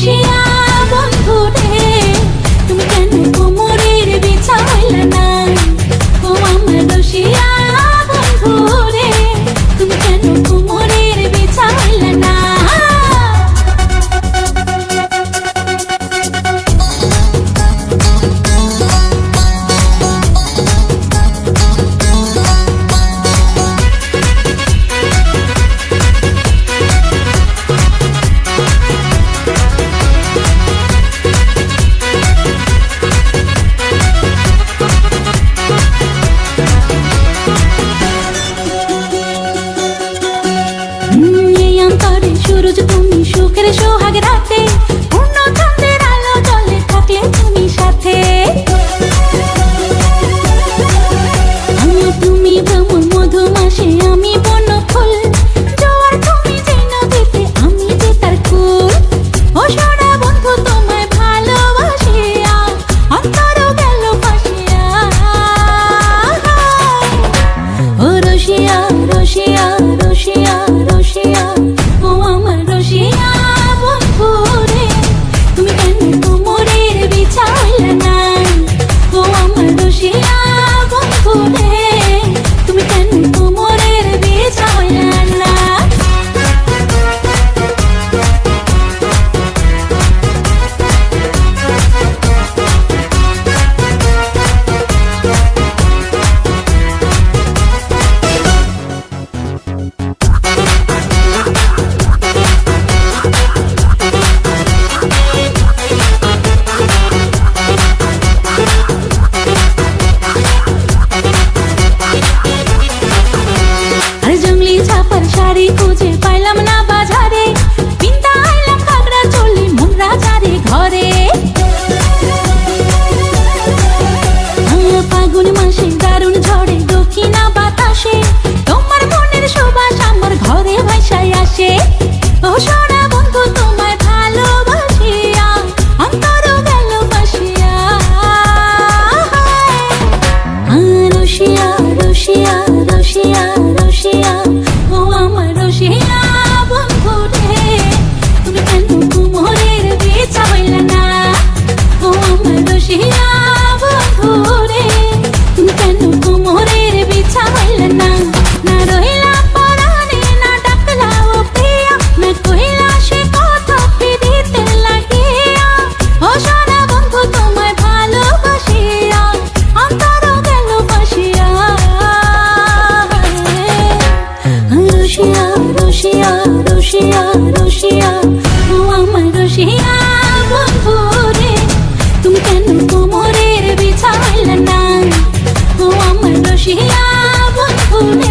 রসিয়া বন্ধু রে, তুমি কেন কোমরের বিছা হইলা না? ও আমার রসিয়া বন্ধু রে, তুমি কেন কোমরের বিছা হইলা না? সুরজ তুমি সুখের সোহাগ রাতে, পূর্ণ চাঁদের আলো জলে থাকলে তুমি সাথে। তুমি ভ্রমণ মধুমাসে, আমি বন ফুল, জোয়ার তুমি যে নদীতে, আমি যে তার কুল। ও সোনা বন্ধু তোমায় ভালোবাসিয়া অন্তর গেল ফাঁসিয়া। ও রসিয়া রসিয়া রসিয়া রসিয়া, ও আমার রসিয়া বন্ধু রে, তুমি কেন কোমরের বিছা হইলা না? ও আমার রসিয়া বন্ধু রে, তুমি কেন কোমরের বিছা হইলা না? শাড়ি খুঁজে পাইলাম না বাজারে, পিন্তা আইলাম ঘাগরা চলি মোংরা চারে ঘরে। ফাগুন মাসে দারুণ ঝড়ে দক্ষিণা বাতাসে, তোমার মনের সুবাস আমার ঘরে ভাইসায় আসে। ও সোনা বন্ধু তোমায় ভালোবাসিয়া অন্তর গেল ফাঁসিয়া। রসিয়া রসিয়া রসিয়া রসিয়া, ও আমার রসিয়া বন্ধু রে, তুমি কেন কোমরের বিছা হইলা না? ও আমার রসিয়া বন্ধু রে, তুমি কেন কোমরের বিছা হইলা না? না রহিলা পরাণে, না ডাকলা ও প্রিয়া, না কহিলা সে কথা পিরিতে লাগিয়া। ও সোনা বন্ধু তোমায় ভালোবাসিয়া অন্তর গেল ফাঁসিয়া। রসিয়া রসিয়া রসিয়া রসিয়া, ও আমার রসিয়া বন্ধু রে, তুমি কেন কোমরের বিছা হইলা না? ও আমার রসিয়া বন্ধু রে,